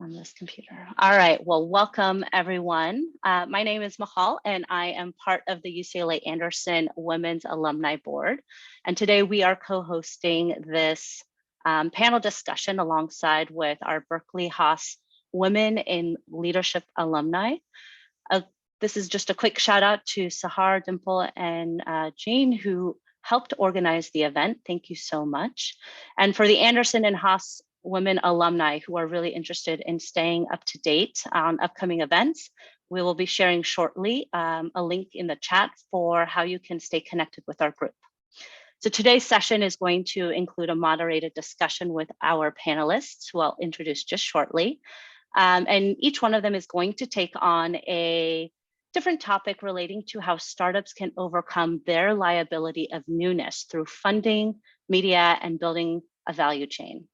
on this computer. All right, well, welcome everyone. My name is Mahal and I am part of the UCLA Anderson Women's Alumni Board. And today we are co-hosting this panel discussion alongside with our Berkeley Haas Women in Leadership alumni. This is just a quick shout out to Sahar, Dimple, and Jean who helped organize the event. Thank you so much. And for the Anderson and Haas women alumni who are really interested in staying up to date on upcoming events, we will be sharing shortly a link in the chat for how you can stay connected with our group. So today's session is going to include a moderated discussion with our panelists, who I'll introduce just shortly. And each one of them is going to take on a different topic relating to how startups can overcome their liability of newness through funding, media, and building a value chain.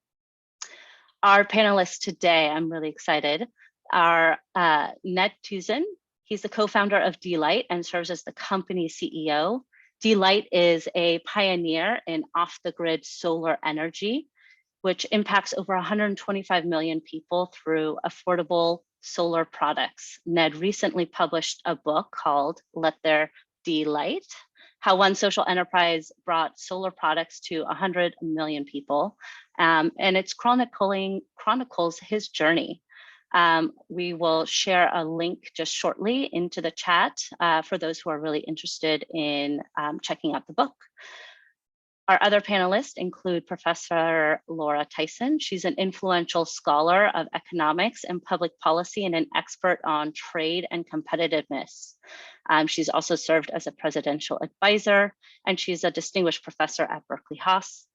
Our panelists today, I'm really excited, are Ned Tuzin. He's the co-founder of D-Light and serves as the company CEO. D-Light is a pioneer in off-the-grid solar energy, which impacts over 125 million people through affordable solar products. Ned recently published a book called Let There D-Light, how one social enterprise brought solar products to 100 million people. And it's chronicles his journey. We will share a link just shortly into the chat for those who are really interested in checking out the book. Our other panelists include Professor Laura Tyson. She's an influential scholar of economics and public policy and an expert on trade and competitiveness. She's also served as a presidential advisor, and she's a distinguished professor at Berkeley Haas.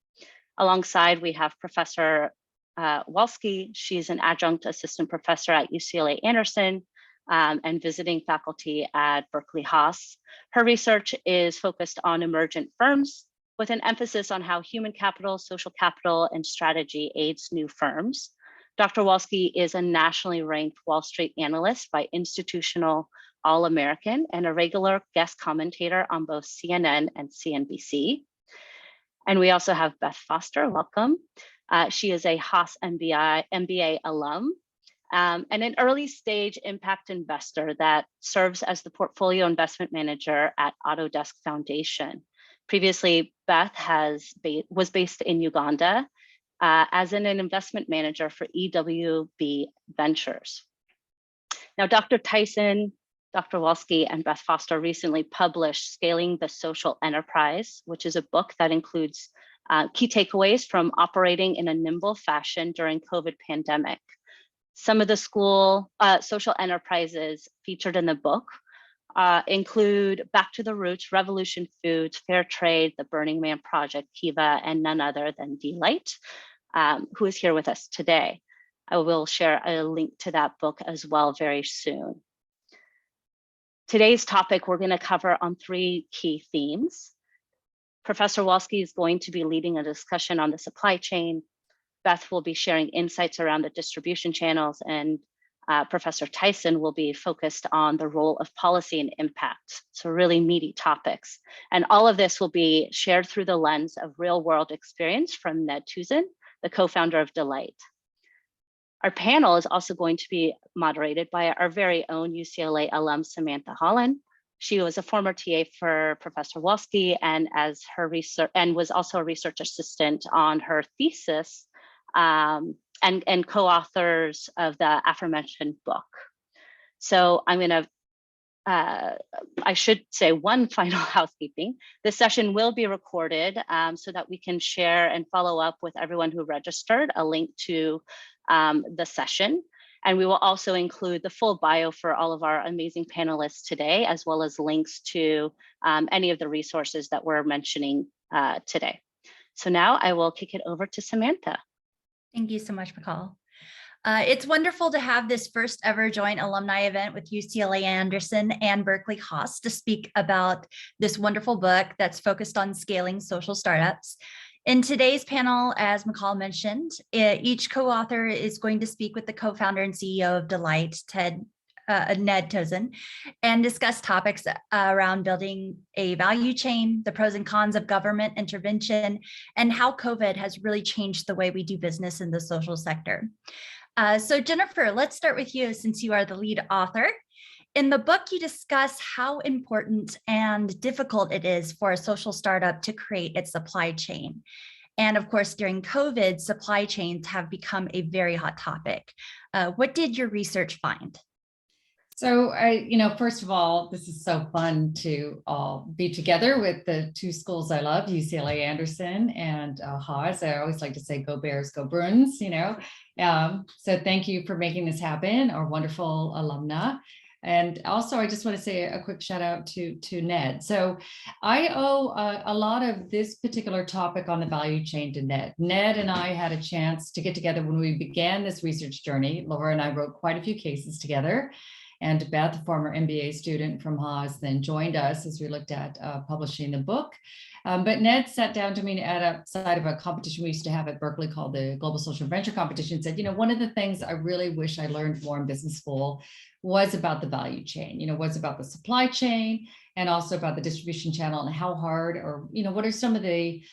Alongside, we have Professor Walsky. She's an adjunct assistant professor at UCLA Anderson and visiting faculty at Berkeley Haas. Her research is focused on emergent firms, with an emphasis on how human capital, social capital, and strategy aids new firms. Dr. Walsky is a nationally ranked Wall Street analyst by Institutional All-American and a regular guest commentator on both CNN and CNBC. And we also have Beth Foster, welcome. She is a Haas MBA alum and an early stage impact investor that serves as the portfolio investment manager at Autodesk Foundation. Previously, Beth was based in Uganda as an investment manager for EWB Ventures. Now, Dr. Tyson, Dr. Walsky, and Beth Foster recently published Scaling the Social Enterprise, which is a book that includes key takeaways from operating in a nimble fashion during COVID pandemic. Some of the social enterprises featured in the book include Back to the Roots, Revolution Foods, Fair Trade, the Burning Man Project, Kiva, and none other than D-Light, who is here with us today. I will share a link to that book as well very soon. Today's topic we're going to cover on three key themes. Professor Walsky is going to be leading a discussion on the supply chain. Beth will be sharing insights around the distribution channels, and Professor Tyson will be focused on the role of policy and impact. So really meaty topics. And all of this will be shared through the lens of real world experience from Ned Tuzin, the co-founder of D-Light. Our panel is also going to be moderated by our very own UCLA alum, Samantha Holland. She was a former TA for Professor Walsky and was also a research assistant on her thesis and co-authors of the aforementioned book. So I'm gonna, I should say one final housekeeping. This session will be recorded so that we can share and follow up with everyone who registered a link to the session. And we will also include the full bio for all of our amazing panelists today, as well as links to any of the resources that we're mentioning today. So now I will kick it over to Samantha. Thank you so much, Mahal. It's wonderful to have this first ever joint alumni event with UCLA Anderson and Berkeley Haas to speak about this wonderful book that's focused on scaling social startups. In today's panel, as Mahal mentioned, each co-author is going to speak with the co-founder and CEO of D-Light, Ned Tuzin, and discuss topics around building a value chain, the pros and cons of government intervention, and how COVID has really changed the way we do business in the social sector. So Jennifer, let's start with you since you are the lead author. In the book, you discuss how important and difficult it is for a social startup to create its supply chain. And of course, during COVID, supply chains have become a very hot topic. What did your research find? So first of all, this is so fun to all be together with the two schools I love, UCLA Anderson and Haas. I always like to say, go Bears, go Bruins, So thank you for making this happen, our wonderful alumna. And also, I just want to say a quick shout out to Ned. So I owe a lot of this particular topic on the value chain to Ned. Ned and I had a chance to get together when we began this research journey. Laura and I wrote quite a few cases together. And Beth, a former MBA student from Haas, then joined us as we looked at publishing the book. But Ned sat down to me outside of a competition we used to have at Berkeley called the Global Social Venture Competition, and said, one of the things I really wish I learned more in business school was about the value chain, was about the supply chain and also about the distribution channel and how hard or, what are some of the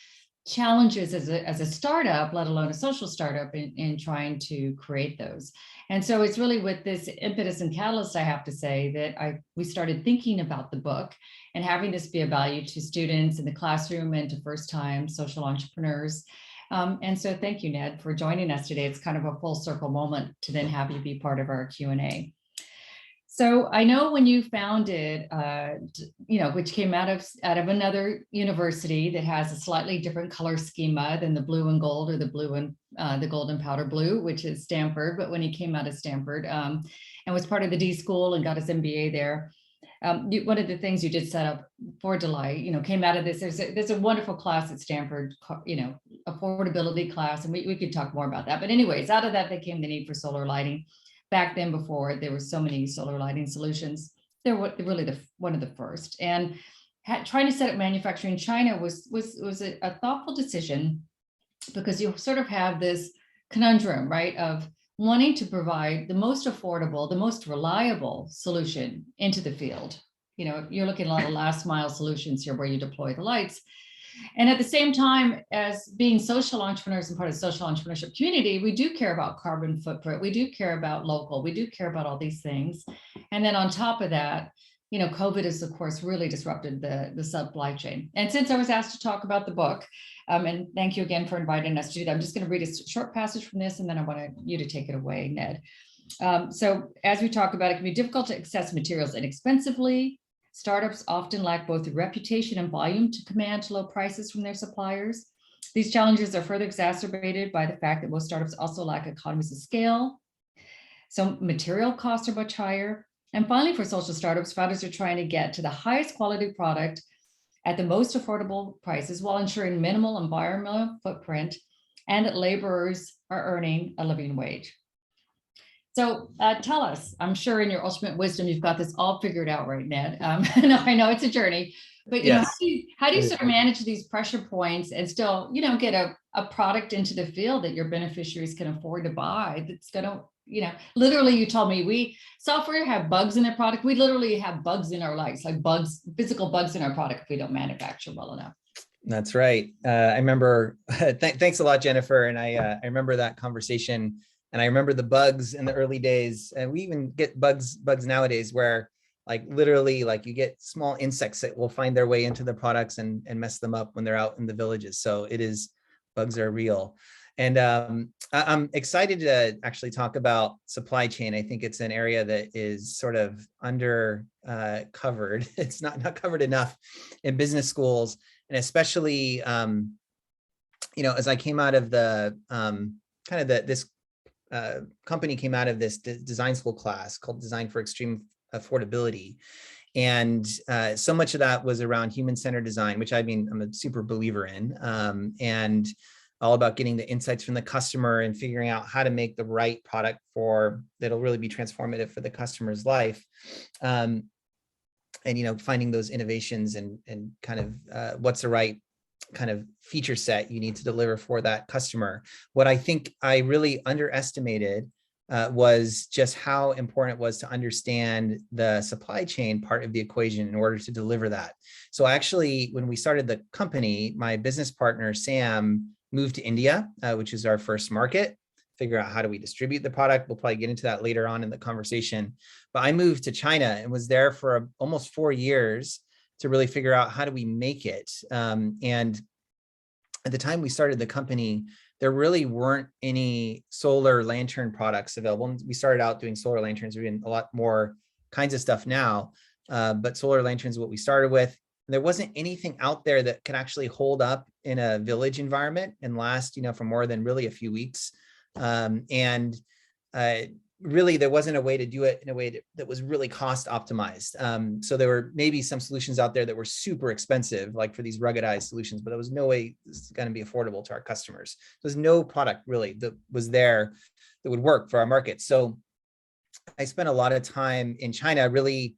challenges as a startup, let alone a social startup in trying to create those. And so it's really with this impetus and catalyst, I have to say, that we started thinking about the book and having this be a value to students in the classroom and to first-time social entrepreneurs. And so thank you, Ned, for joining us today. It's kind of a full circle moment to then have you be part of our Q&A. So I know when you founded, which came out of another university that has a slightly different color schema than the blue and gold or the blue and the golden powder blue, which is Stanford. But when he came out of Stanford and was part of the D School and got his MBA there, one of the things you did set up for Delight, came out of this. There's a wonderful class at Stanford, affordability class, and we could talk more about that. But anyways, out of that, there came the need for solar lighting. Back then, before there were so many solar lighting solutions, they were really one of the first. And trying to set up manufacturing in China was a thoughtful decision, because you sort of have this conundrum, right, of wanting to provide the most affordable, the most reliable solution into the field. You're looking at a lot of last mile solutions here where you deploy the lights. And at the same time, as being social entrepreneurs and part of the social entrepreneurship community, we do care about carbon footprint. We do care about local. We do care about all these things. And then on top of that, COVID has, of course, really disrupted the supply chain. And since I was asked to talk about the book, and thank you again for inviting us to do that, I'm just going to read a short passage from this, and then I want you to take it away, Ned. So as we talk about, it can be difficult to access materials inexpensively. Startups often lack both the reputation and volume to command low prices from their suppliers. These challenges are further exacerbated by the fact that most startups also lack economies of scale. So material costs are much higher. And finally, for social startups, founders are trying to get to the highest quality product at the most affordable prices while ensuring minimal environmental footprint and that laborers are earning a living wage. So tell us, I'm sure in your ultimate wisdom, you've got this all figured out, right, Ned? I know it's a journey, but Yes. How do you sort of manage these pressure points and still, get a product into the field that your beneficiaries can afford to buy? That's going to, literally, you told me software have bugs in their product. We literally have bugs in our lives, like physical bugs in our product if we don't manufacture well enough. That's right. I remember, thanks a lot, Jennifer. And I remember that conversation. And I remember the bugs in the early days, and we even get bugs nowadays where literally you get small insects that will find their way into the products and mess them up when they're out in the villages. So bugs are real. And I'm excited to actually talk about supply chain. I think it's an area that is sort of under covered. It's not covered enough in business schools. And especially, as I came out of the this company came out of this design school class called Design for Extreme Affordability. And so much of that was around human-centered design, which I'm a super believer in, and all about getting the insights from the customer and figuring out how to make the right product that'll really be transformative for the customer's life. And, finding those innovations and kind of what's the right kind of feature set you need to deliver for that customer. What I think I really underestimated was just how important it was to understand the supply chain part of the equation in order to deliver that. So actually, when we started the company, my business partner, Sam, moved to India, which is our first market, figure out how do we distribute the product. We'll probably get into that later on in the conversation. But I moved to China and was there for almost 4 years to really figure out how do we make it. And at the time we started the company, there really weren't any solar lantern products available. We started out doing solar lanterns. We're doing a lot more kinds of stuff now, but solar lanterns is what we started with. There wasn't anything out there that could actually hold up in a village environment and last, for more than really a few weeks. Really, there wasn't a way to do it in a way that was really cost optimized. So there were maybe some solutions out there that were super expensive, like for these ruggedized solutions, but there was no way this is going to be affordable to our customers. There's no product really that was there that would work for our market. So I spent a lot of time in China really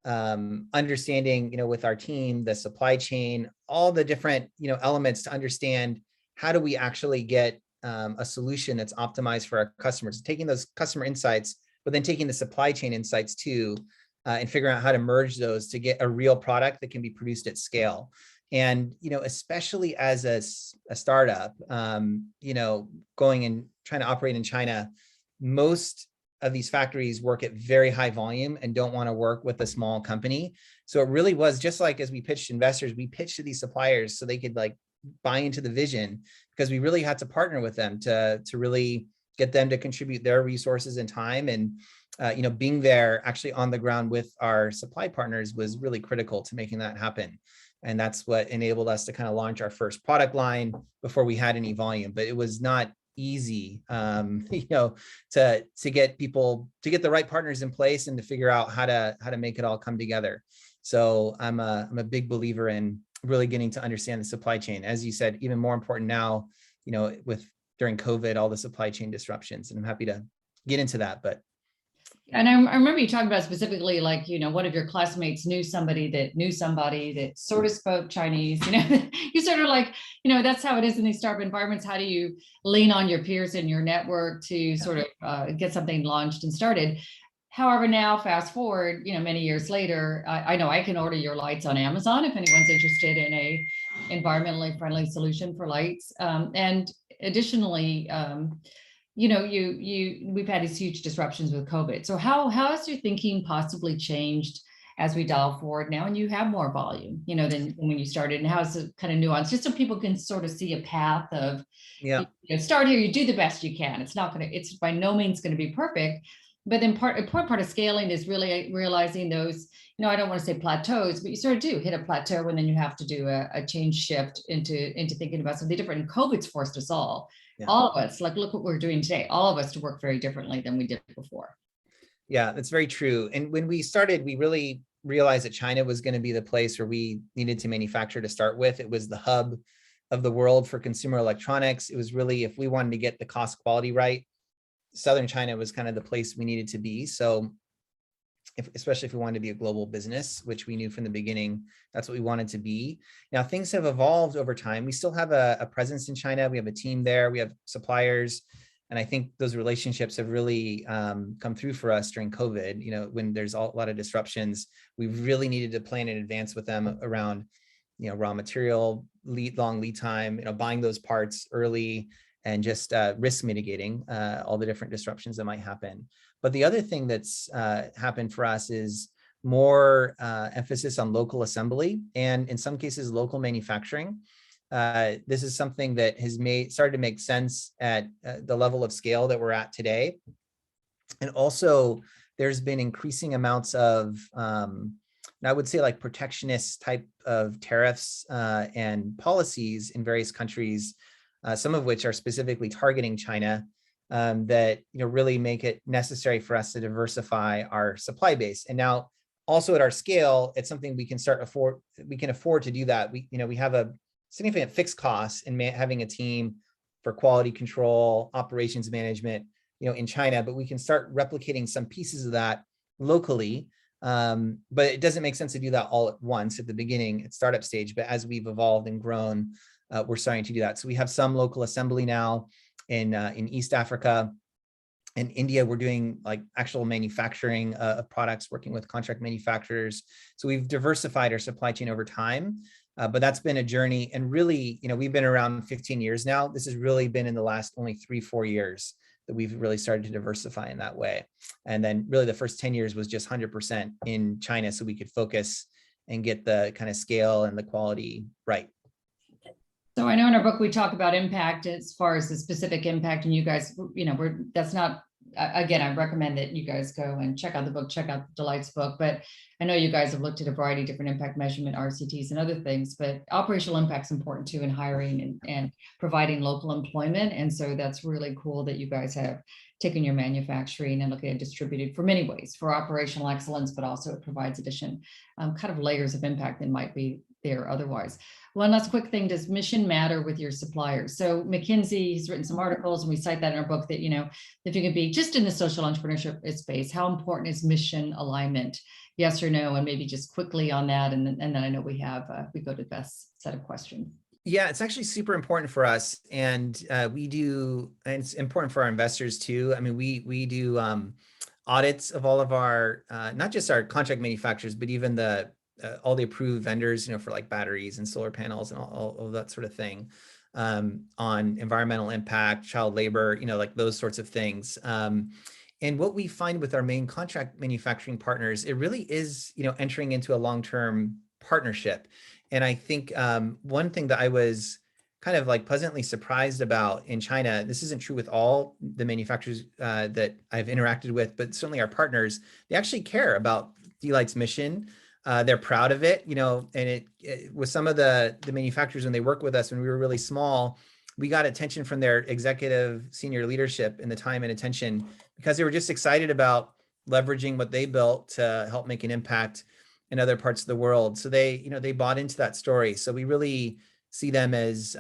understanding, with our team, the supply chain, all the different, elements to understand how do we actually get a solution that's optimized for our customers, taking those customer insights, but then taking the supply chain insights too, and figuring out how to merge those to get a real product that can be produced at scale. And, especially as a startup, going and trying to operate in China, most of these factories work at very high volume and don't want to work with a small company. So it really was just like, as we pitched investors, we pitched to these suppliers so they could buy into the vision, because we really had to partner with them to really get them to contribute their resources and time. And, being there actually on the ground with our supply partners was really critical to making that happen. And that's what enabled us to kind of launch our first product line before we had any volume. But it was not easy, to get the right partners in place and to figure out how to make it all come together. So I'm a big believer in really getting to understand the supply chain. As you said, even more important now, during COVID, all the supply chain disruptions, and I'm happy to get into that. But and I remember you talking about specifically, one of your classmates knew somebody that sort of spoke Chinese, you sort of that's how it is in these startup environments. How do you lean on your peers in your network to sort of get something launched and started? However, now fast forward, many years later, I know I can order your lights on Amazon if anyone's interested in a environmentally friendly solution for lights. And additionally, we've had these huge disruptions with COVID. So how has your thinking possibly changed as we dial forward now and you have more volume, than when you started? And how is it kind of nuanced, just so people can sort of see a path of, start here, you do the best you can. It's by no means going to be perfect. But then part of scaling is really realizing those, I don't want to say plateaus, but you sort of do hit a plateau and then you have to do a change shift into thinking about something different. And COVID's forced us all of us, look what we're doing today, all of us to work very differently than we did before. Yeah, that's very true. And when we started, we really realized that China was going to be the place where we needed to manufacture to start with. It was the hub of the world for consumer electronics. It was really, if we wanted to get the cost quality right, Southern China was kind of the place we needed to be. So especially if we wanted to be a global business, which we knew from the beginning, that's what we wanted to be. Now, things have evolved over time. We still have a presence in China. We have a team there. We have suppliers. And I think those relationships have really come through for us during COVID. When there's a lot of disruptions, we really needed to plan in advance with them around, raw material, long lead time, buying those parts early, and just risk mitigating all the different disruptions that might happen. But the other thing that's happened for us is more emphasis on local assembly and in some cases, local manufacturing. This is something that has started to make sense at the level of scale that we're at today. And also there's been increasing amounts of, I would say protectionist type of tariffs and policies in various countries, some of which are specifically targeting China, that really make it necessary for us to diversify our supply base. And now, also at our scale, it's something we can afford to do that. We have a significant fixed cost in having a team for quality control, operations management, in China, but we can start replicating some pieces of that locally. But it doesn't make sense to do that all at once at the beginning at startup stage. But as we've evolved and grown, we're starting to do that. So we have some local assembly now in East Africa. In India, we're doing actual manufacturing of products, working with contract manufacturers. So we've diversified our supply chain over time, but that's been a journey. And really, we've been around 15 years now. This has really been in the last only 3-4 years that we've really started to diversify in that way. And then really the first 10 years was just 100% in China, so we could focus and get the kind of scale and the quality right. So I know in our book, we talk about impact as far as the specific impact, and you guys, that's not, again, I recommend that you guys go and check out the book, check out Delight's book, but I know you guys have looked at a variety of different impact measurement, RCTs and other things, but operational impact is important too in hiring and providing local employment. And so that's really cool that you guys have taken your manufacturing and looking at distributed for many ways for operational excellence, but also it provides addition kind of layers of impact that might be there otherwise. One last quick thing, does mission matter with your suppliers? So McKinsey has written some articles, and we cite that in our book, that, if you can be just in the social entrepreneurship space, how important is mission alignment? Yes or no? And maybe just quickly on that. And then I know we go to Beth's set of questions. Yeah, it's actually super important for us, and and it's important for our investors too. I mean, we do audits of all of our, not just our contract manufacturers, but even all the approved vendors, for like batteries and solar panels and all that sort of thing, on environmental impact, child labor, like those sorts of things. And what we find with our main contract manufacturing partners, it really is, entering into a long-term partnership. And I think one thing that I was kind of like pleasantly surprised about in China, this isn't true with all the manufacturers that I've interacted with, but certainly our partners, they actually care about D-Light's mission. They're proud of it, and it with some of the manufacturers, when they work with us when we were really small, we got attention from their executive senior leadership and the time and attention because they were just excited about leveraging what they built to help make an impact in other parts of the world. So they bought into that story. So we really see them as,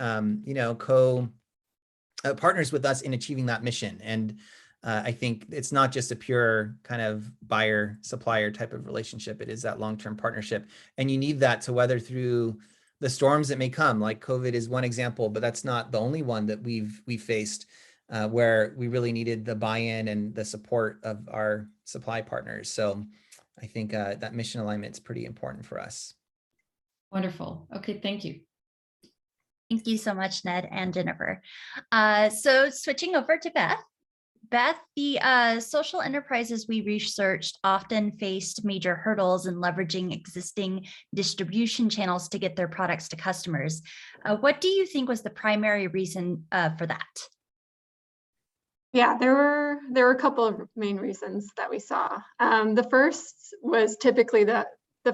partners with us in achieving that mission. And I think it's not just a pure kind of buyer-supplier type of relationship. It is that long-term partnership. And you need that to weather through the storms that may come. Like COVID is one example, but that's not the only one that we've faced, where we really needed the buy-in and the support of our supply partners. So I think that mission alignment is pretty important for us. Wonderful. Okay, thank you. Thank you so much, Ned and Jennifer. So switching over to Beth. Beth, the social enterprises we researched often faced major hurdles in leveraging existing distribution channels to get their products to customers. What do you think was the primary reason for that? Yeah, there were a couple of main reasons that we saw. The first was typically the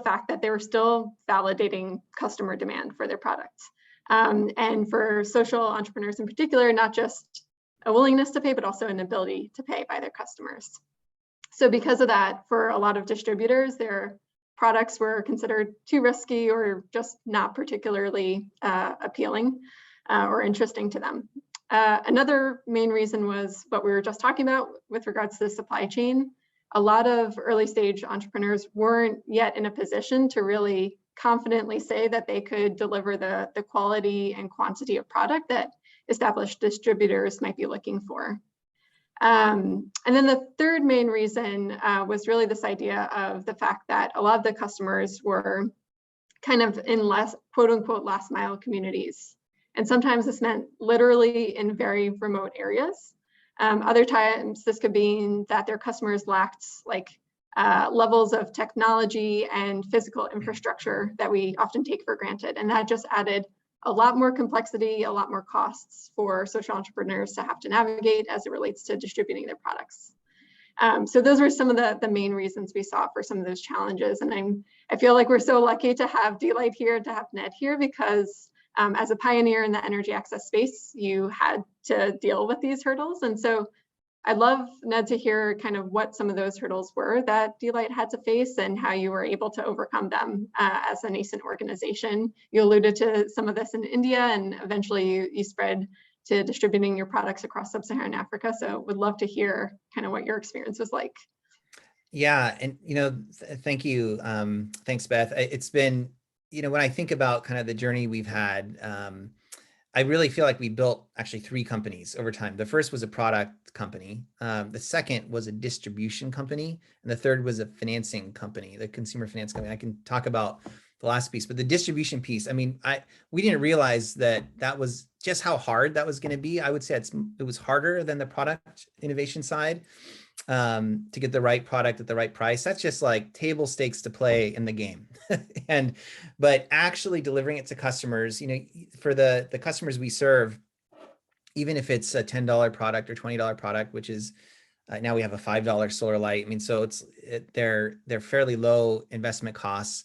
fact that they were still validating customer demand for their products. And for social entrepreneurs in particular, not just a willingness to pay, but also an ability to pay by their customers. So because of that, for a lot of distributors, their products were considered too risky or just not particularly appealing or interesting to them. Another main reason was what we were just talking about with regards to the supply chain. A lot of early stage entrepreneurs weren't yet in a position to really confidently say that they could deliver the quality and quantity of product that established distributors might be looking for. And then the third main reason was really this idea of the fact that a lot of the customers were kind of in less, quote unquote, last mile communities. And sometimes this meant literally in very remote areas. Other times this could mean that their customers lacked levels of technology and physical infrastructure that we often take for granted. And that just added a lot more complexity, a lot more costs for social entrepreneurs to have to navigate as it relates to distributing their products. So those were some of the main reasons we saw for some of those challenges. And I feel like we're so lucky to have D-Light here, to have Ned here, because as a pioneer in the energy access space, you had to deal with these hurdles. And so I'd love, Ned, to hear kind of what some of those hurdles were that D-Light had to face and how you were able to overcome them as a nascent organization. You alluded to some of this in India, and eventually you spread to distributing your products across sub-Saharan Africa. So would love to hear kind of what your experience was like. Yeah, and thank you. Thanks, Beth. It's been, when I think about kind of the journey we've had, I really feel like we built actually 3 companies over time. The first was a product company. The second was a distribution company. And the third was a financing company, the consumer finance company. I can talk about last piece, but the distribution piece, I mean, we didn't realize that was just how hard that was going to be. I would say it was harder than the product innovation side, to get the right product at the right price. That's just like table stakes to play in the game. But actually delivering it to customers, for the customers we serve, even if it's a $10 product or $20 product, which is now we have a $5 solar light. I mean, so they're fairly low investment costs.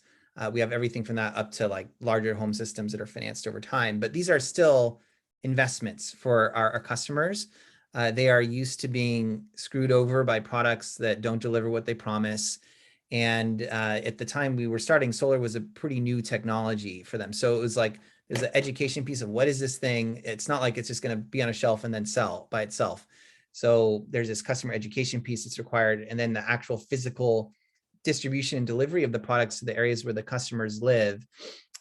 We have everything from that up to like larger home systems that are financed over time, but these are still investments for our customers. They are used to being screwed over by products that don't deliver what they promise. And at the time we were starting, solar was a pretty new technology for them. So it was like, there's an education piece of what is this thing? It's not like it's just going to be on a shelf and then sell by itself. So there's this customer education piece that's required, and then the actual physical distribution and delivery of the products to the areas where the customers live.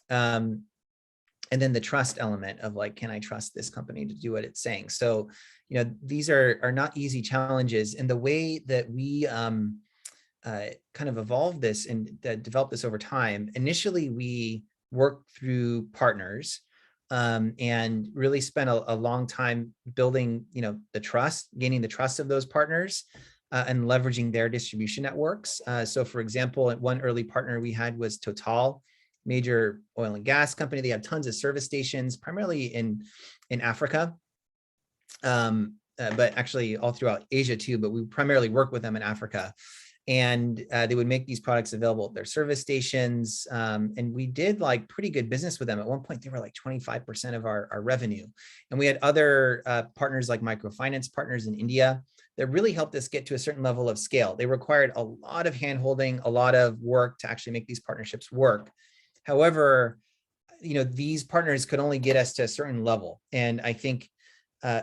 And then the trust element of like, can I trust this company to do what it's saying? So, these are not easy challenges. And the way that we kind of evolved this and developed this over time, initially we worked through partners, and really spent a long time building, the trust, gaining the trust of those partners, and leveraging their distribution networks. So for example, one early partner we had was Total, major oil and gas company. They have tons of service stations, primarily in Africa, but actually all throughout Asia too, but we primarily work with them in Africa. And they would make these products available at their service stations. And we did like pretty good business with them. At one point, they were like 25% of our revenue. And we had other partners like microfinance partners in India that really helped us get to a certain level of scale. They required a lot of handholding, a lot of work to actually make these partnerships work. However, these partners could only get us to a certain level. And I think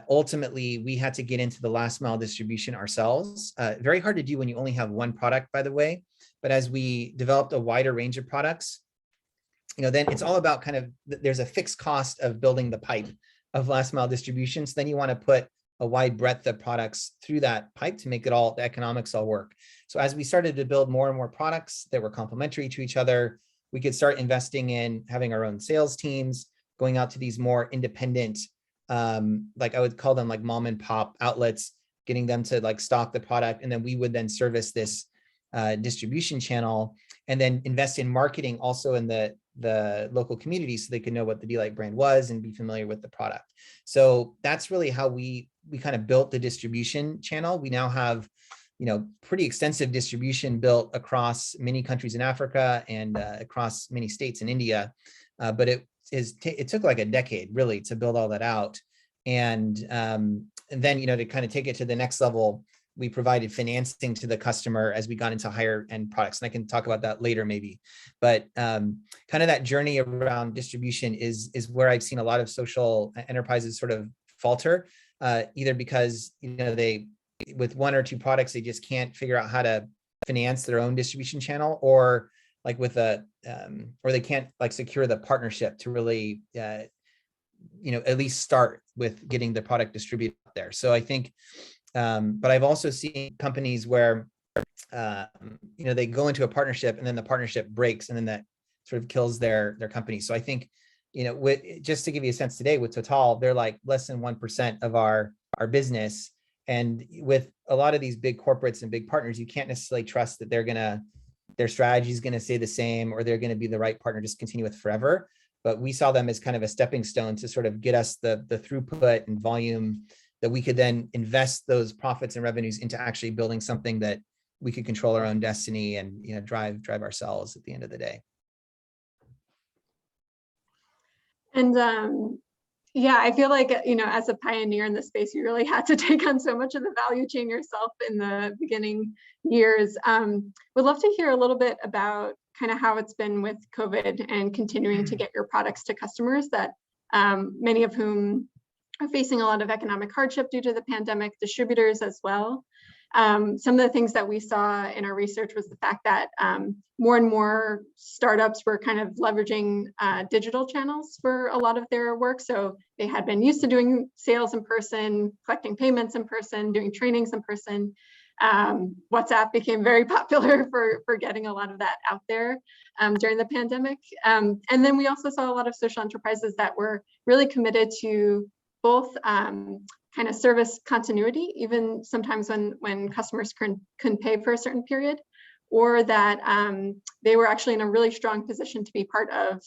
ultimately we had to get into the last mile distribution ourselves. Very hard to do when you only have one product, by the way. But as we developed a wider range of products, then it's all about there's a fixed cost of building the pipe of last mile distribution. So then you want to put a wide breadth of products through that pipe to make it all, the economics all work. So as we started to build more and more products that were complementary to each other, we could start investing in having our own sales teams, going out to these more independent, like I would call them like mom and pop outlets, getting them to like stock the product. And then we would then service this distribution channel, and then invest in marketing also in the local community so they could know what the D-Lite brand was and be familiar with the product. So that's really how we kind of built the distribution channel. We now have, pretty extensive distribution built across many countries in Africa and across many states in India. But it took like a decade really to build all that out. And then, to kind of take it to the next level, we provided financing to the customer as we got into higher end products. And I can talk about that later maybe, but kind of that journey around distribution is where I've seen a lot of social enterprises sort of falter, either because, they, with one or two products, they just can't figure out how to finance their own distribution channel, or like with or they can't like secure the partnership to really, at least start with getting the product distributed there. So I think, but I've also seen companies where, they go into a partnership and then the partnership breaks, and then that sort of kills their company. So I think, just to give you a sense today with Total, they're like less than 1% of our business. And with a lot of these big corporates and big partners, you can't necessarily trust that their strategy is going to stay the same, or they're going to be the right partner, just continue with forever. But we saw them as kind of a stepping stone to sort of get us the throughput and volume that we could then invest those profits and revenues into actually building something that we could control our own destiny and, drive ourselves at the end of the day. And yeah, I feel like, as a pioneer in the space, you really had to take on so much of the value chain yourself in the beginning years. Would love to hear a little bit about kind of how it's been with COVID and continuing to get your products to customers that many of whom are facing a lot of economic hardship due to the pandemic, distributors as well. Some of the things that we saw in our research was the fact that more and more startups were kind of leveraging digital channels for a lot of their work. So they had been used to doing sales in person, collecting payments in person, doing trainings in person. WhatsApp became very popular for getting a lot of that out there during the pandemic. And then we also saw a lot of social enterprises that were really committed to both kind of service continuity, even sometimes when customers couldn't pay for a certain period, or that they were actually in a really strong position to be part of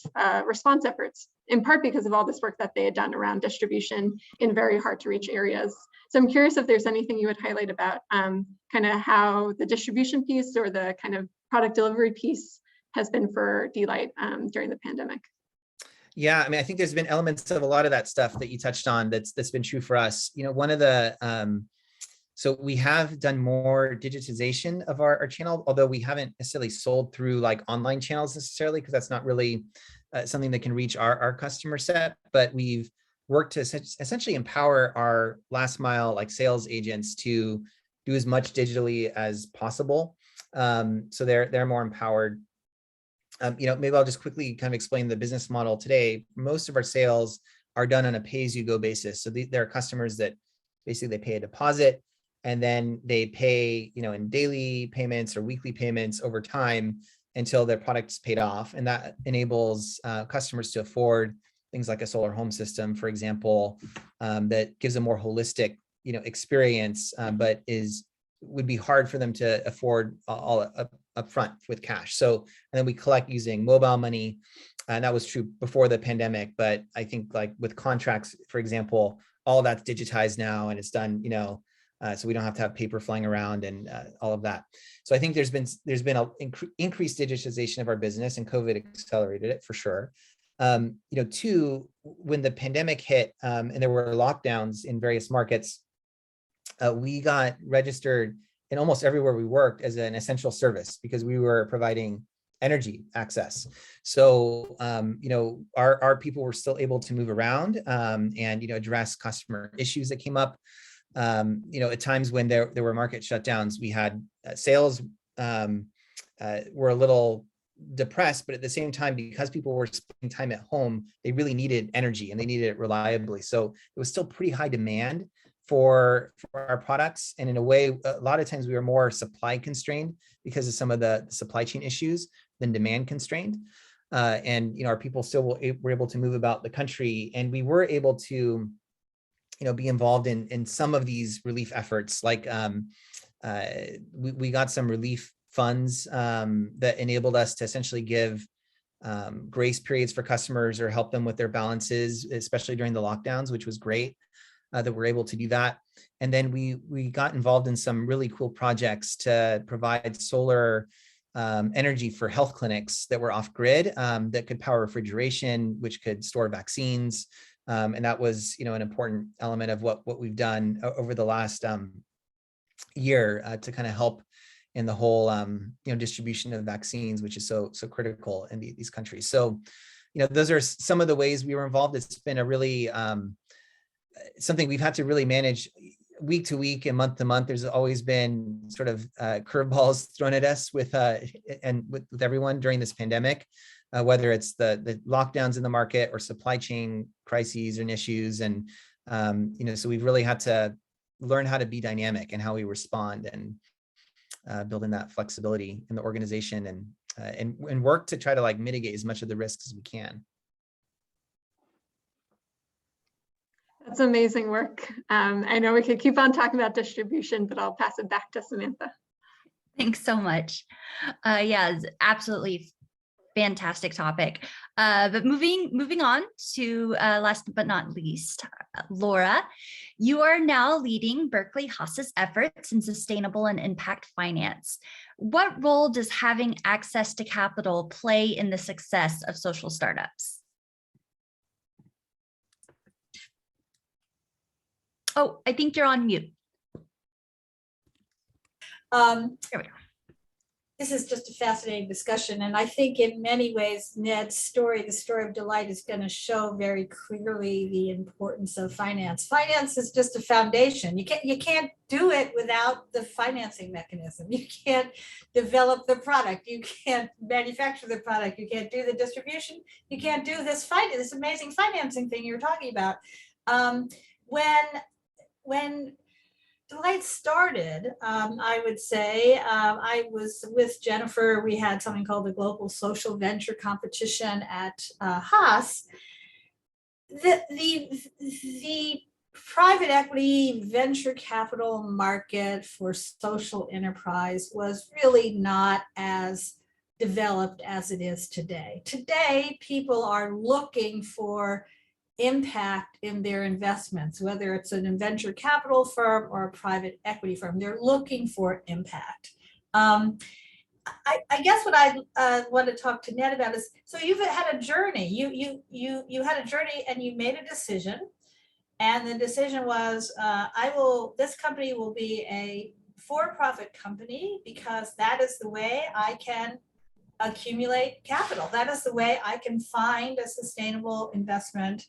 response efforts, in part because of all this work that they had done around distribution in very hard to reach areas. So I'm curious if there's anything you would highlight about kind of how the distribution piece or the kind of product delivery piece has been for D-Lite during the pandemic. Yeah, I mean, I think there's been elements of a lot of that stuff that you touched on that's been true for us. You know, one of the so we have done more digitization of our channel, although we haven't necessarily sold through like online channels necessarily, because that's not really something that can reach our customer set. But we've worked to essentially empower our last mile like sales agents to do as much digitally as possible. So they're more empowered. You know, maybe I'll just quickly kind of explain the business model today. Most of our sales are done on a pay-as-you-go basis. So there are customers that basically they pay a deposit and then they pay, you know, in daily payments or weekly payments over time until their product is paid off. And that enables customers to afford things like a solar home system, for example, that gives a more holistic, you know, experience, but would be hard for them to afford all upfront with cash. So, and then we collect using mobile money, and that was true before the pandemic. But I think like with contracts, for example, all that's digitized now and it's done, you know, so we don't have to have paper flying around and all of that. So I think there's been an increased digitization of our business, and COVID accelerated it for sure. You know, two, when the pandemic hit and there were lockdowns in various markets, we got registered in almost everywhere we worked as an essential service because we were providing energy access. So, you know, our people were still able to move around and, you know, address customer issues that came up. You know, at times when there were market shutdowns, we had sales were a little depressed, but at the same time, because people were spending time at home, they really needed energy and they needed it reliably. So it was still pretty high demand for our products. And in a way, a lot of times we were more supply constrained because of some of the supply chain issues than demand constrained. And, you know, our people still were able to move about the country, and we were able to, you know, be involved in some of these relief efforts. Like we got some relief funds that enabled us to essentially give grace periods for customers or help them with their balances, especially during the lockdowns, which was great. That we're able to do that. And then we got involved in some really cool projects to provide solar energy for health clinics that were off grid, that could power refrigeration, which could store vaccines. And that was, you know, an important element of what we've done over the last year to kind of help in the whole, you know, distribution of vaccines, which is so critical in these countries. So, you know, those are some of the ways we were involved. It's been a really something we've had to really manage week to week and month to month. There's always been sort of curveballs thrown at us with everyone during this pandemic, whether it's the lockdowns in the market or supply chain crises and issues. And, you know, so we've really had to learn how to be dynamic and how we respond, and building that flexibility in the organization and work to try to like mitigate as much of the risks as we can. That's amazing work. I know we could keep on talking about distribution, but I'll pass it back to Samantha. Thanks so much. Yeah, it's absolutely fantastic topic. But moving on to last but not least, Laura, you are now leading Berkeley Haas's efforts in sustainable and impact finance. What role does having access to capital play in the success of social startups? Oh, I think you're on mute. Here we go. This is just a fascinating discussion. And I think in many ways, Ned's story, the story of D-Lite, is going to show very clearly the importance of finance. Finance is just a foundation. You can't do it without the financing mechanism. You can't develop the product. You can't manufacture the product. You can't do the distribution. You can't do this amazing financing thing you're talking about. When Delight started, I would say, I was with Jennifer. We had something called the Global Social Venture Competition at Haas. The private equity venture capital market for social enterprise was really not as developed as it is today. Today, people are looking for impact in their investments, whether it's a venture capital firm or a private equity firm. They're looking for impact. I guess what I want to talk to Ned about is, so you've had a journey. You had a journey and you made a decision, and the decision was, this company will be a for-profit company because that is the way I can accumulate capital. That is the way I can find a sustainable investment,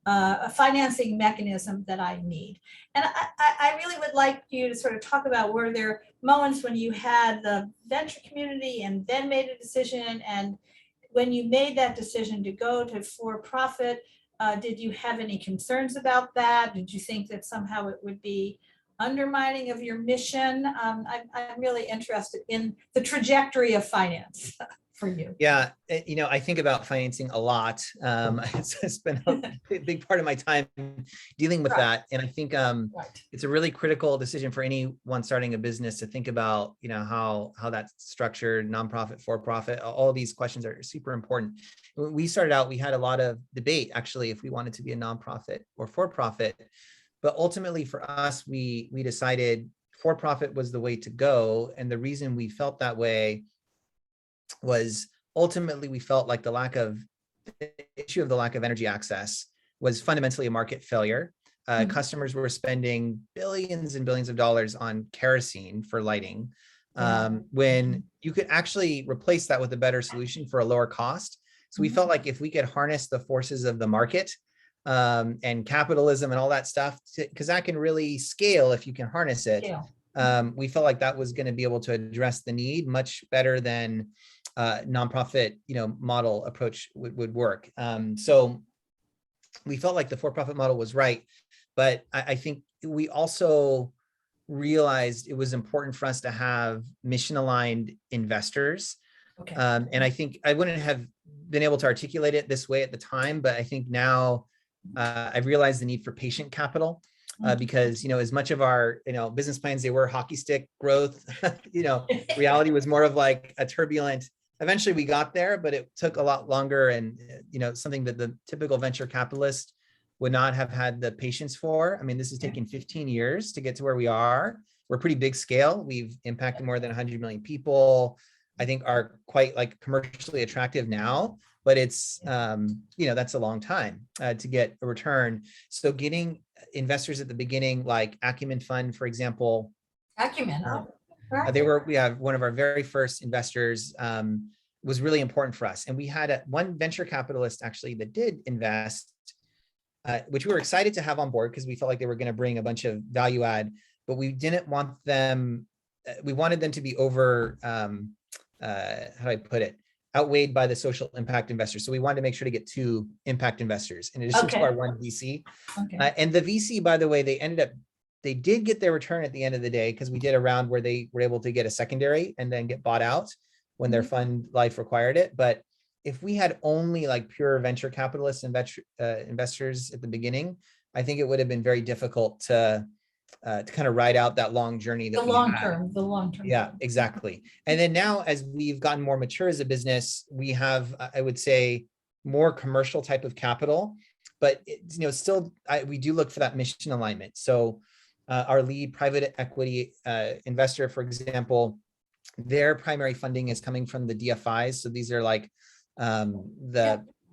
a financing mechanism that I need. And I really would like you to sort of talk about, were there moments when you had the venture community and then made a decision, and when you made that decision to go to for-profit, did you have any concerns about that? Did you think that somehow it would be undermining of your mission? I'm really interested in the trajectory of finance for you. Yeah, I think about financing a lot. It's been a big part of my time dealing with that. And I think it's a really critical decision for anyone starting a business to think about, how that's structured, nonprofit, for-profit. All these questions are super important. When we started out, we had a lot of debate, actually, if we wanted to be a nonprofit or for-profit. But ultimately for us, we decided for-profit was the way to go. And the reason we felt that way was ultimately we felt like the issue of the lack of energy access was fundamentally a market failure. Customers were spending billions and billions of dollars on kerosene for lighting, when you could actually replace that with a better solution for a lower cost. So we felt like if we could harness the forces of the market and capitalism and all that stuff, because that can really scale if you can harness it. We felt like that was going to be able to address the need much better than nonprofit, model approach would work. So we felt like the for-profit model was right, but I think we also realized it was important for us to have mission-aligned investors. Okay. And I think I wouldn't have been able to articulate it this way at the time, but I think now I've realized the need for patient capital. Because, as much of our, business plans, they were hockey stick growth, reality was more of like a turbulent, eventually we got there, but it took a lot longer, and, something that the typical venture capitalist would not have had the patience for. I mean, this has taken 15 years to get to where we are. We're pretty big scale. We've impacted more than 100 million people. I think are quite like commercially attractive now, but it's, that's a long time to get a return. So getting investors at the beginning, like Acumen Fund, for example. Acumen, we have one of our very first investors, was really important for us. And we had one venture capitalist actually that did invest, which we were excited to have on board because we felt like they were going to bring a bunch of value add, but we didn't want them, we wanted them to be over, how do I put it? Outweighed by the social impact investors. So we wanted to make sure to get 2 impact investors in addition to our one VC. And the VC, by the way, they did get their return at the end of the day, because we did a round where they were able to get a secondary and then get bought out when their fund life required it. But if we had only like pure venture capitalists and investors at the beginning, I think it would have been very difficult to kind of ride out that long journey. The long term. Yeah, exactly. And then now, as we've gotten more mature as a business, we have, I would say, more commercial type of capital, but still, we do look for that mission alignment. So our lead private equity investor, for example, their primary funding is coming from the DFIs. So these are like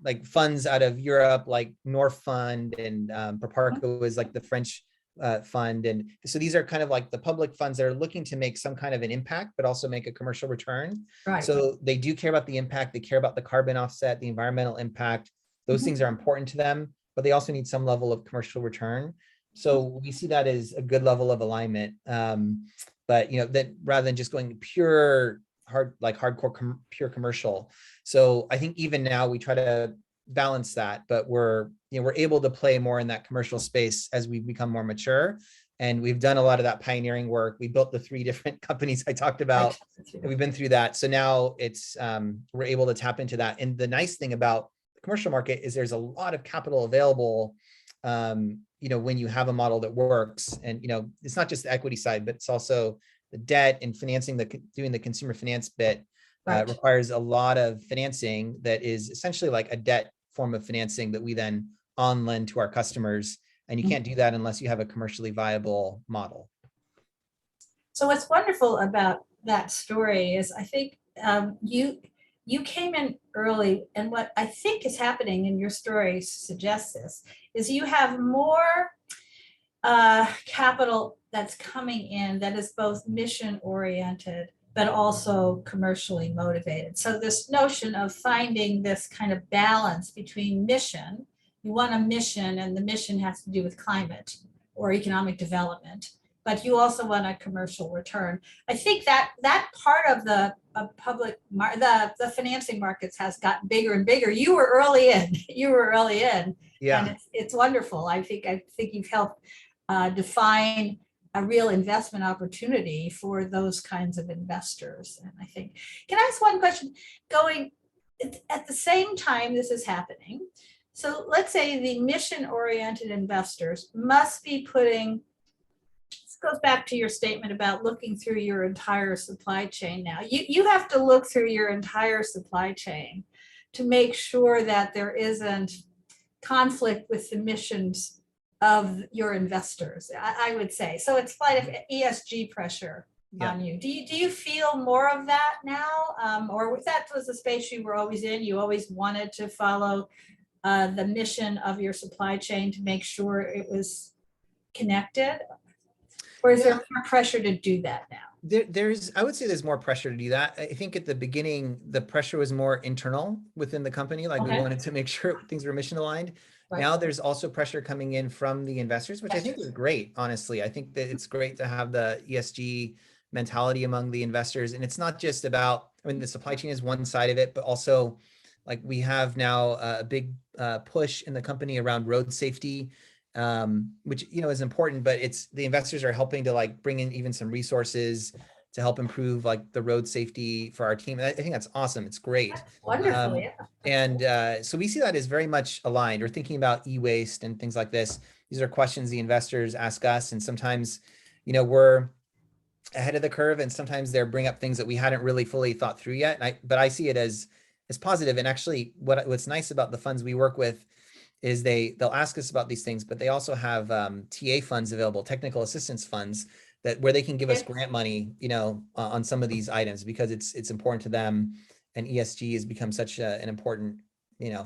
like funds out of Europe, like North Fund, and Proparco is like the French fund. And so these are kind of like the public funds that are looking to make some kind of an impact, but also make a commercial return. Right. So they do care about the impact. They care about the carbon offset, the environmental impact. Those things are important to them, but they also need some level of commercial return. So we see that as a good level of alignment. But that rather than just going pure hardcore pure commercial. So I think even now we try to balance that, but we're able to play more in that commercial space as we become more mature. And we've done a lot of that pioneering work. We built the 3 different companies I talked about, and we've been through that. So now it's we're able to tap into that. And the nice thing about the commercial market is there's a lot of capital available, when you have a model that works. And it's not just the equity side, but it's also the debt and financing, doing the consumer finance bit. Right. Requires a lot of financing that is essentially like a debt form of financing that we then on lend to our customers. And you can't do that unless you have a commercially viable model. So what's wonderful about that story is I think you came in early, and what I think is happening in your story suggests this, is you have more capital that's coming in that is both mission oriented but also commercially motivated. So this notion of finding this kind of balance between mission, you want a mission, and the mission has to do with climate or economic development, but you also want a commercial return. I think that part of the the financing markets has gotten bigger and bigger. You were early in. Yeah. And it's wonderful. I think you've helped define a real investment opportunity for those kinds of investors. And I think, can I ask one question? Going at the same time this is happening, so let's say the mission-oriented investors must be putting, this goes back to your statement about looking through your entire supply chain now. You have to look through your entire supply chain to make sure that there isn't conflict with the missions of your investors, I would say. So it's quite of ESG pressure on you. Do you feel more of that now? Or that was the space you were always in? You always wanted to follow the mission of your supply chain to make sure it was connected? Or is there more pressure to do that now? I would say there's more pressure to do that. I think at the beginning, the pressure was more internal within the company. Like we wanted to make sure things were mission aligned. Right. Now there's also pressure coming in from the investors, which I think is great. Honestly, I think that it's great to have the ESG mentality among the investors. And it's not just about, the supply chain is one side of it, but also like we have now a big push in the company around road safety, which, is important, but it's the investors are helping to like bring in even some resources to help improve like the road safety for our team. I think that's awesome. It's great. That's wonderful, yeah. And so we see that as very much aligned. We're thinking about e-waste and things like this. These are questions the investors ask us. And sometimes, we're ahead of the curve, and sometimes they bring up things that we hadn't really fully thought through yet. But I see it as positive. And actually what's nice about the funds we work with is they'll ask us about these things, but they also have TA funds available, technical assistance funds, where they can give us grant money, on some of these items because it's important to them, and ESG has become such an important,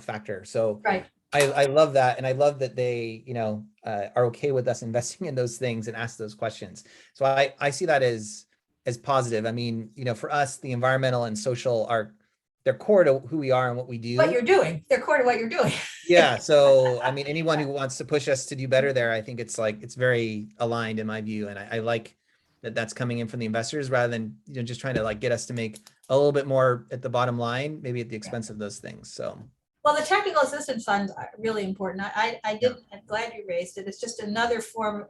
factor. So right. I love that, and I love that they, are okay with us investing in those things and ask those questions. So I see that as positive. For us, the environmental and social they're core to who we are and what we do. What you're doing. They're core to what you're doing. Yeah. So, anyone who wants to push us to do better there, I think it's very aligned in my view. And I like that that's coming in from the investors rather than, just trying to like get us to make a little bit more at the bottom line, maybe at the expense of those things. So. Well, the technical assistance funds are really important. I'm glad you raised it. It's just another form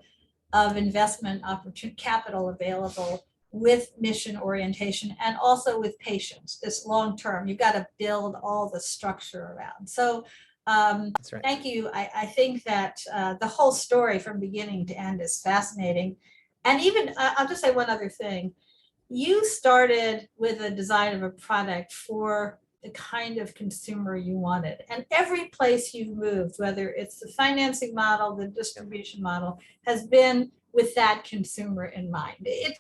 of investment opportunity, capital available with mission orientation and also with patience. This long term, you've got to build all the structure around. So that's right. Thank you. I think that the whole story from beginning to end is fascinating. And even I'll just say one other thing. You started with a design of a product for the kind of consumer you wanted. And every place you've moved, whether it's the financing model, the distribution model, has been with that consumer in mind. It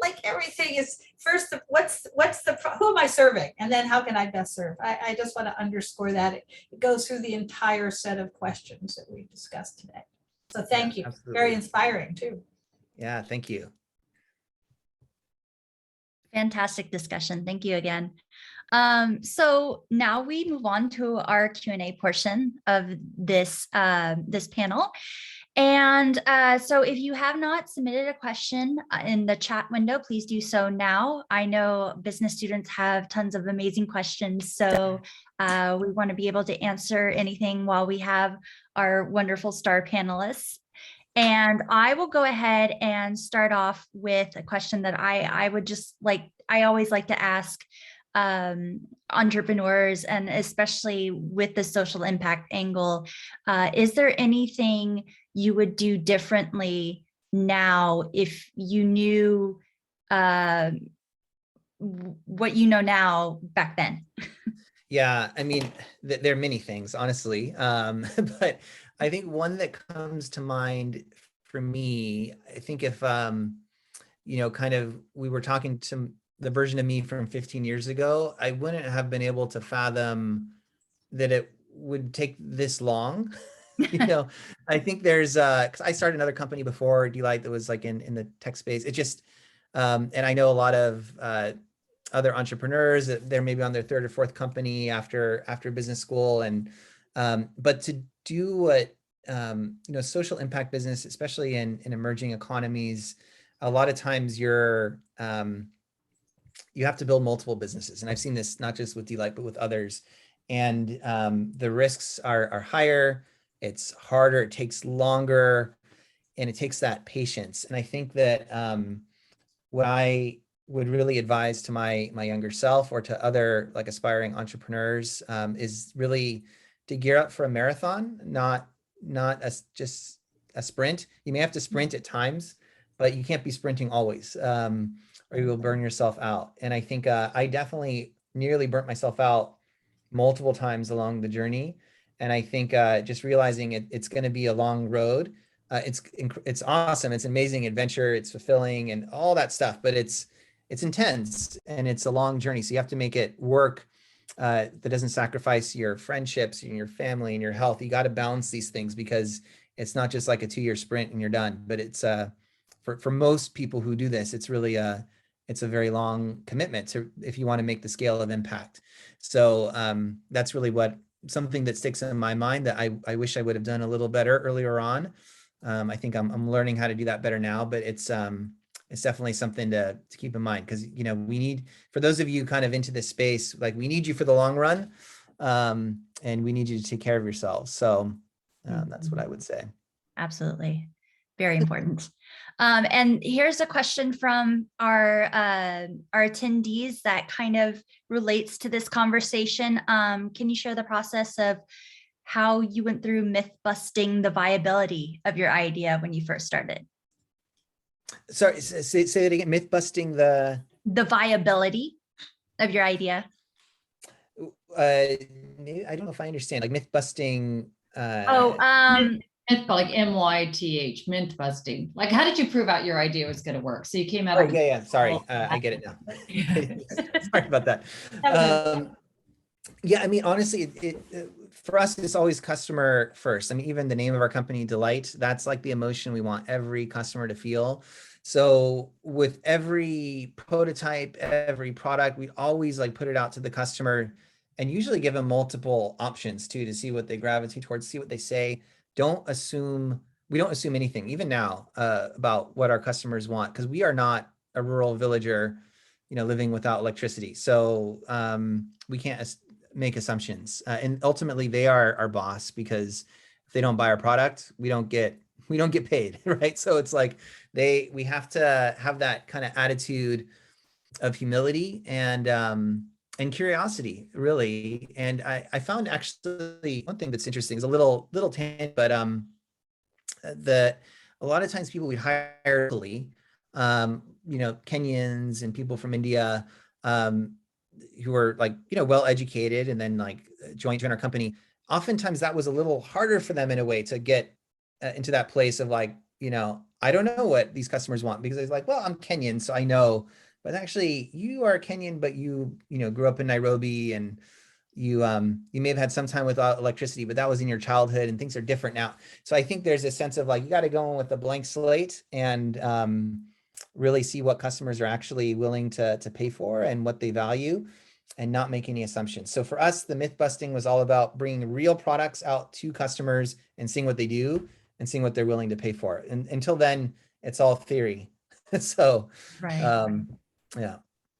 like everything is first, who am I serving? And then how can I best serve? I just want to underscore that. It goes through the entire set of questions that we discussed today. So thank you. Absolutely. Very inspiring too. Yeah, thank you. Fantastic discussion. Thank you again. So now we move on to our Q&A portion of this panel. And so if you have not submitted a question in the chat window, please do so now. I know business students have tons of amazing questions, so we want to be able to answer anything while we have our wonderful star panelists. And I will go ahead and start off with a question that I would just like, I always like to ask entrepreneurs, and especially with the social impact angle. Is there anything you would do differently now if you knew what you know now back then? Yeah, I mean, there are many things, honestly. But I think one that comes to mind for me, I think if, kind of we were talking to the version of me from 15 years ago, I wouldn't have been able to fathom that it would take this long. I think there's, because I started another company before Delight that was like in the tech space. It just, and I know a lot of other entrepreneurs that they're maybe on their third or fourth company after business school, and but to do what social impact business, especially in emerging economies, a lot of times you have to build multiple businesses, and I've seen this not just with Delight but with others, and the risks are higher, it's harder, it takes longer, and it takes that patience. And I think that what I would really advise to my younger self or to other like aspiring entrepreneurs is really to gear up for a marathon, not just a sprint. You may have to sprint at times, but you can't be sprinting always, or you will burn yourself out. And I think I definitely nearly burnt myself out multiple times along the journey. And I think just realizing it's going to be a long road. It's awesome. It's an amazing adventure. It's fulfilling and all that stuff, but it's intense and it's a long journey. So you have to make it work that doesn't sacrifice your friendships and your family and your health. You got to balance these things because it's not just like a 2-year sprint and you're done, but it's for most people who do this, it's really it's a very long commitment to, if you want to make the scale of impact. So that's really something that sticks in my mind that I wish I would have done a little better earlier on. I think I'm learning how to do that better now, but it's definitely something to keep in mind, because we need, for those of you kind of into this space, like we need you for the long run, and we need you to take care of yourselves. So that's what I would say. Absolutely. Very important. And here's a question from our attendees that kind of relates to this conversation. Can you share the process of how you went through myth busting the viability of your idea when you first started? Sorry, say it again. Myth busting the viability of your idea. I don't know if I understand, like myth busting. Myth, like MYTH, myth busting. Like, how did you prove out your idea was going to work? So you came out. Oh, yeah. Sorry. I get it now. Sorry about that. Yeah, I mean, honestly, for us, it's always customer first. I mean, even the name of our company, Delight, that's like the emotion we want every customer to feel. So with every prototype, every product, we always like put it out to the customer and usually give them multiple options too, to see what they gravitate towards, see what they say. We don't assume anything, even now, about what our customers want, because we are not a rural villager, living without electricity. So we can't make assumptions. And ultimately they are our boss, because if they don't buy our product, we don't get paid, right? So it's like we have to have that kind of attitude of humility and curiosity, really. And I found actually one thing that's interesting is a little tangent, but that a lot of times people we hire locally, Kenyans and people from India, who are like, well educated and then like join our company. Oftentimes that was a little harder for them in a way to get into that place of like, I don't know what these customers want, because it's like, well, I'm Kenyan, so I know. But actually, you are Kenyan, but you grew up in Nairobi, and you may have had some time without electricity, but that was in your childhood, and things are different now. So I think there's a sense of like, you got to go in with a blank slate and really see what customers are actually willing to pay for and what they value, and not make any assumptions. So for us, the myth busting was all about bringing real products out to customers and seeing what they do and seeing what they're willing to pay for. And until then, it's all theory. So right. yeah.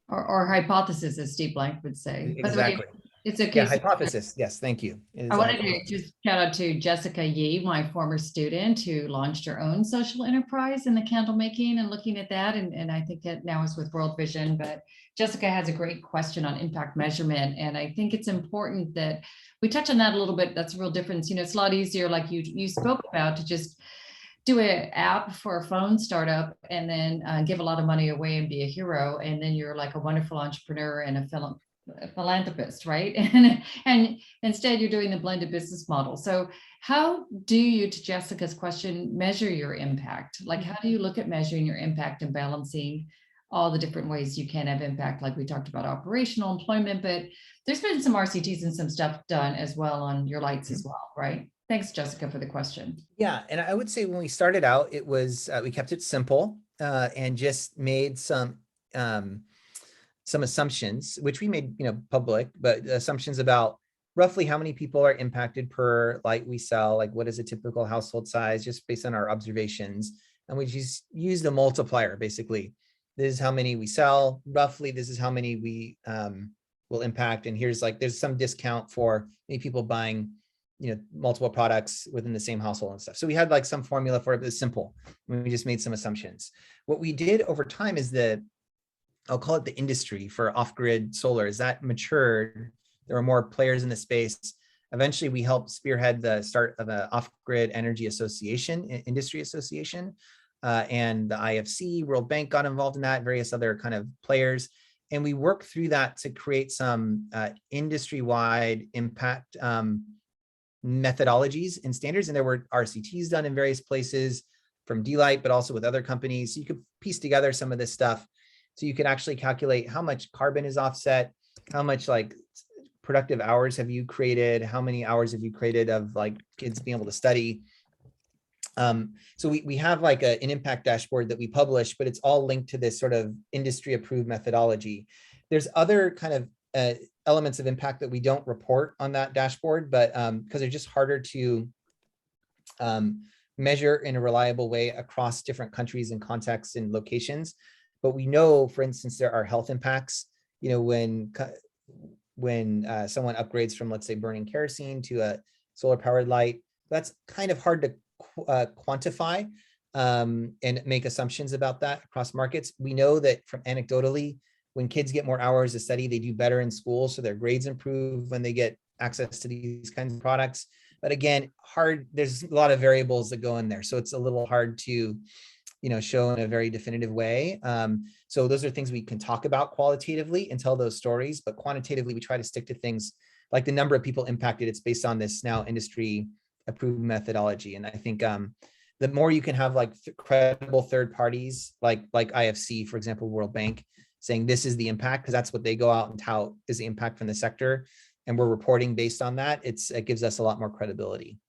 Or hypothesis, as Steve Blank would say. Exactly. It's okay. Yeah, hypothesis. Yes, thank you. It is I a wanted hypothesis. to just shout out to Jessica Yee, my former student who launched her own social enterprise in the candle making and looking at that. And I think it now is with World Vision, but Jessica has a great question on impact measurement. And I think it's important that we touch on that a little bit. That's a real difference. You know, it's a lot easier, like you spoke about, to just do an app for a phone startup and then give a lot of money away and be a hero. And then you're like a wonderful entrepreneur and a philanthropist, right? And instead you're doing the blended business model. So how do you, to Jessica's question, measure your impact? Like, how do you look at measuring your impact and balancing all the different ways you can have impact? Like we talked about operational employment, but there's been some RCTs and some stuff done as well on your lights as well, right? Thanks, Jessica, for the question. Yeah, and I would say when we started out, it was we kept it simple and just made some assumptions, which we made, public, but assumptions about roughly how many people are impacted per light we sell, like what is a typical household size, just based on our observations. And we just used a multiplier, basically. This is how many we sell, roughly this is how many we will impact. And here's there's some discount for many people buying multiple products within the same household and stuff. So we had some formula for it, but it's simple. We just made some assumptions. What we did over time is I'll call it the industry for off-grid solar, as that matured. There were more players in the space. Eventually we helped spearhead the start of an off-grid energy association, industry association, and the IFC, World Bank got involved in that, various other kind of players. And we worked through that to create some industry-wide impact methodologies and standards. And there were RCTs done in various places from D-Light, but also with other companies. So you could piece together some of this stuff. So you could actually calculate how much carbon is offset, how much productive hours have you created, how many hours have you created of kids being able to study. So we have an impact dashboard that we publish, but it's all linked to this sort of industry approved methodology. There's other kind of elements of impact that we don't report on that dashboard, but because they're just harder to measure in a reliable way across different countries and contexts and locations. But we know, for instance, there are health impacts, when someone upgrades from, let's say, burning kerosene to a solar powered light. That's kind of hard to quantify and make assumptions about that across markets. We know that from anecdotally, when kids get more hours of study, they do better in school. So their grades improve when they get access to these kinds of products. But again, there's a lot of variables that go in there. So it's a little hard to show in a very definitive way. So those are things we can talk about qualitatively and tell those stories, but quantitatively, we try to stick to things like the number of people impacted. It's based on this now industry approved methodology. And I think the more you can have credible third parties, like IFC, for example, World Bank, saying this is the impact, because that's what they go out and tout is the impact from the sector. And we're reporting based on that. It gives us a lot more credibility.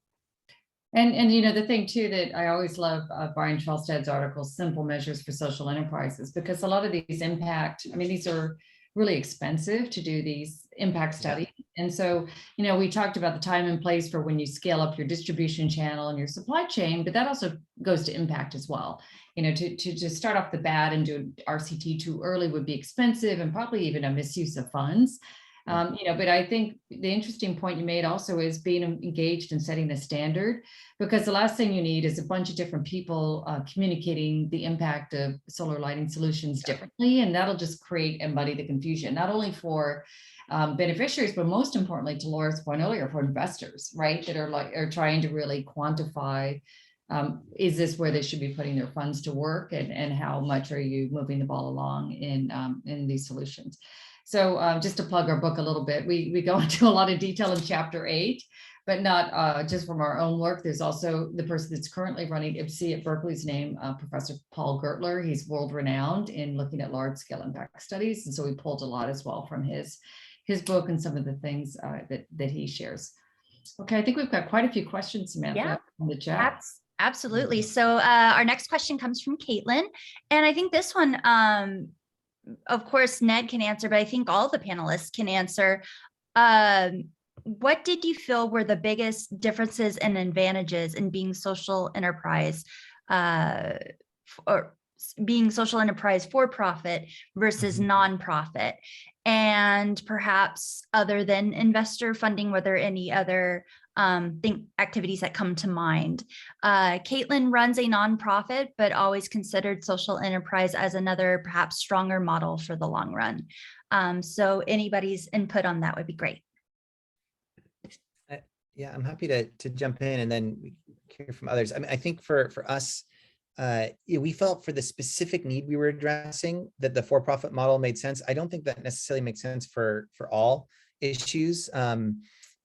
And the thing too that I always love Brian Trelstad's article, Simple Measures for Social Enterprises, because a lot of these these are really expensive to do these impact studies. And so, we talked about the time and place for when you scale up your distribution channel and your supply chain, but that also goes to impact as well. To start off the bat and do an RCT too early would be expensive and probably even a misuse of funds. But I think the interesting point you made also is being engaged in setting the standard, because the last thing you need is a bunch of different people communicating the impact of solar lighting solutions differently. And that'll just create and muddy the confusion, not only for beneficiaries, but most importantly, to Laura's point earlier, for investors, right? That are trying to really quantify, is this where they should be putting their funds to work, and how much are you moving the ball along in these solutions? So just to plug our book a little bit, we go into a lot of detail in chapter 8, but not just from our own work. There's also the person that's currently running IPCEI at Berkeley's name, Professor Paul Gertler. He's world renowned in looking at large scale impact studies. And so we pulled a lot as well from his book and some of the things that he shares. Okay, I think we've got quite a few questions, Samantha, in the chat. Absolutely. So our next question comes from Caitlin. And I think this one, of course, Ned can answer, but I think all the panelists can answer. What did you feel were the biggest differences and advantages in being social enterprise, or being social enterprise for profit versus nonprofit, and perhaps other than investor funding, whether any other activities that come to mind. Caitlin runs a nonprofit, but always considered social enterprise as another perhaps stronger model for the long run. So anybody's input on that would be great. Yeah, I'm happy to jump in and then we hear from others. I mean, I think for us, we felt for the specific need we were addressing that the for-profit model made sense. I don't think that necessarily makes sense for all issues.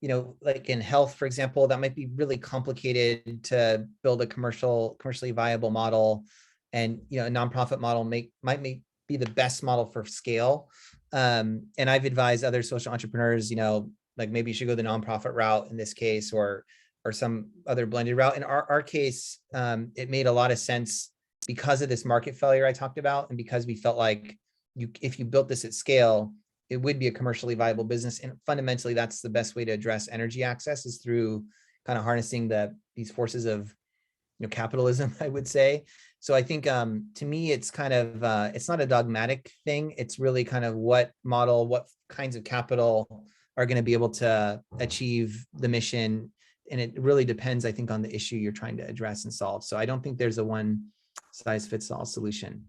You know, like in health, for example, that might be really complicated to build a commercially viable model, and you know, a nonprofit model might be the best model for scale. And I've advised other social entrepreneurs, you know, like maybe you should go the nonprofit route in this case, or some other blended route. In our case, it made a lot of sense because of this market failure I talked about, and because we felt like if you built this at scale, it would be a commercially viable business. And fundamentally, that's the best way to address energy access, is through kind of harnessing these forces of, you know, capitalism, I would say. So I think to me, it's kind of, it's not a dogmatic thing. It's really kind of what kinds of capital are going to be able to achieve the mission. And it really depends, I think, on the issue you're trying to address and solve. So I don't think there's a one size fits all solution.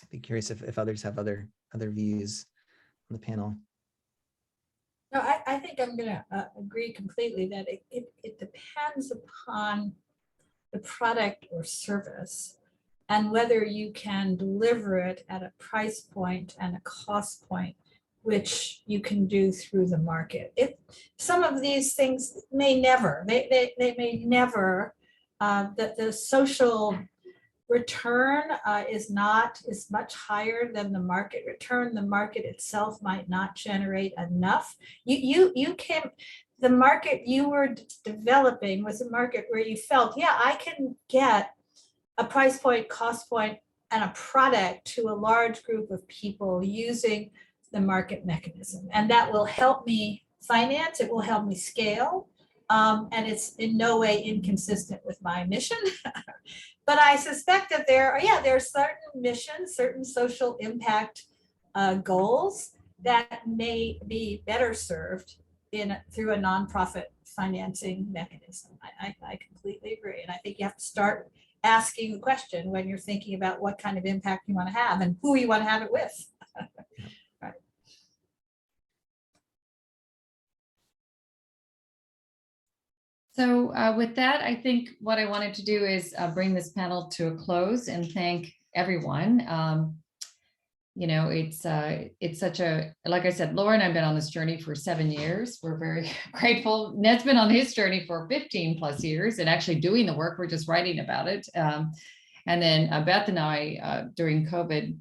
I'd be curious if others have other views on the panel. No, I think I'm going to agree completely that it depends upon the product or service and whether you can deliver it at a price point and a cost point which you can do through the market. Some of these things may never, they may never, that the social return is much higher than the market return. The market itself might not generate enough. The market you were developing was a market where you felt, yeah, I can get a price point, cost point, and a product to a large group of people using the market mechanism. And that will help me finance, it will help me scale. And it's in no way inconsistent with my mission. But I suspect that there are certain missions, certain social impact goals that may be better served through a nonprofit financing mechanism. I completely agree. And I think you have to start asking the question when you're thinking about what kind of impact you want to have and who you want to have it with. Right. So with that, I think what I wanted to do is bring this panel to a close and thank everyone. You know, it's such a, like I said, Laura and I've been on this journey for 7 years. We're very grateful. Ned's been on his journey for 15 plus years and actually doing the work. We're just writing about it. And then Beth and I, during COVID,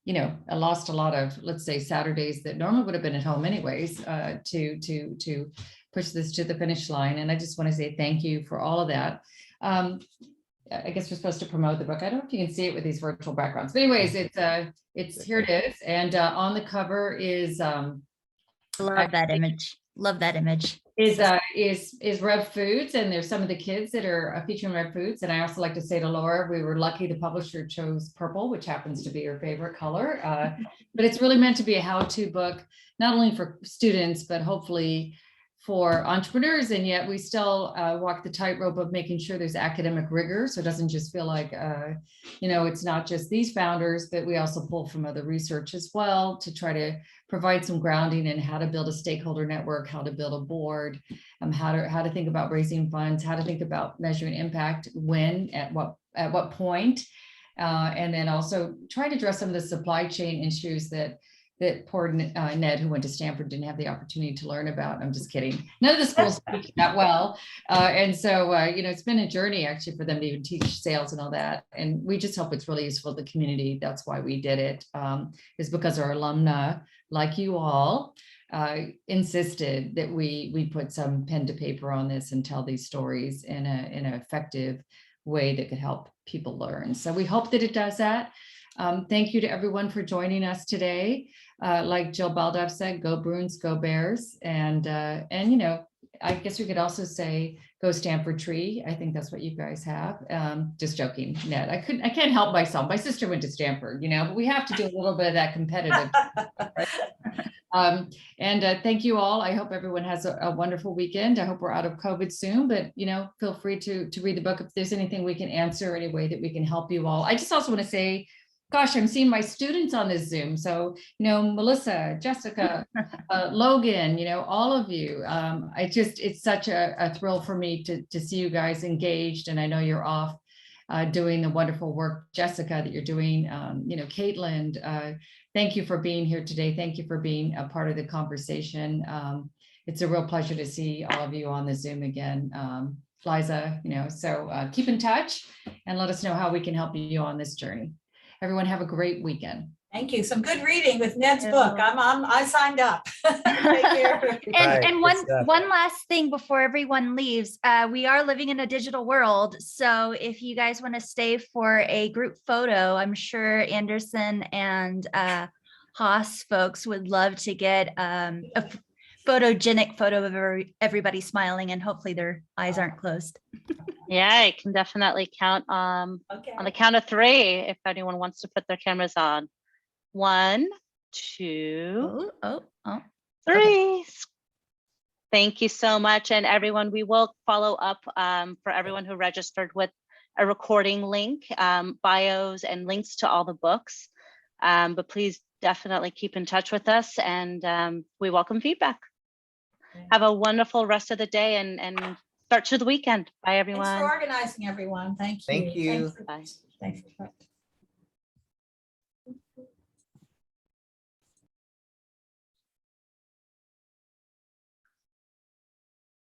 you know, I lost a lot of, let's say, Saturdays that normally would have been at home anyways, to push this to the finish line. And I just want to say thank you for all of that. I guess we're supposed to promote the book. I don't know if you can see it with these virtual backgrounds, but anyways, it's here it is. And on the cover is Love that image. Love that image. Is Rev Foods, and there's some of the kids that are featuring Rev Foods. And I also like to say to Laura, we were lucky the publisher chose purple, which happens to be her favorite color. But it's really meant to be a how-to book, not only for students, but hopefully for entrepreneurs. And yet we still walk the tightrope of making sure there's academic rigor. So it doesn't just feel like, you know, it's not just these founders, but we also pull from other research as well to try to provide some grounding in how to build a stakeholder network, how to build a board, how to think about raising funds, how to think about measuring impact, when, at what point, and then also try to address some of the supply chain issues that poor Ned, who went to Stanford, didn't have the opportunity to learn about. I'm just kidding. None of the schools speak that well. And so, you know, it's been a journey actually for them to even teach sales and all that. And we just hope it's really useful to the community. That's why we did it, is because our alumna, like you all, insisted that we put some pen to paper on this and tell these stories in an effective way that could help people learn. So we hope that it does that. Thank you to everyone for joining us today. Like Jill Baldauf said, go Bruins, go Bears. And you know, I guess we could also say go Stanford Tree. I think that's what you guys have. Just joking, Ned. I can't help myself. My sister went to Stanford, but we have to do a little bit of that competitive. Thank you all. I hope everyone has a wonderful weekend. I hope we're out of COVID soon, but feel free to read the book if there's anything we can answer, any way that we can help you all. I just also want to say, gosh, I'm seeing my students on this Zoom. So, Melissa, Jessica, Logan, all of you. It's such a thrill for me to see you guys engaged. And I know you're off doing the wonderful work, Jessica, that you're doing. Caitlin, thank you for being here today. Thank you for being a part of the conversation. It's a real pleasure to see all of you on the Zoom again. Liza, so keep in touch and let us know how we can help you on this journey. Everyone have a great weekend. Thank you. Some good reading with Ned's book. I signed up. Take care. And one last thing before everyone leaves, we are living in a digital world. So if you guys want to stay for a group photo, I'm sure Anderson and Haas folks would love to get a photogenic photo of everybody smiling, and hopefully their eyes aren't closed. Yeah, I can definitely count on the count of 3 if anyone wants to put their cameras on. 1, 2, 3. Okay. Thank you so much. And everyone, we will follow up for everyone who registered with a recording link, bios and links to all the books. But please definitely keep in touch with us, and we welcome feedback. Have a wonderful rest of the day and start to the weekend. Bye, everyone. Thanks for organizing, everyone. Thank you. Thank you. Bye. Thanks.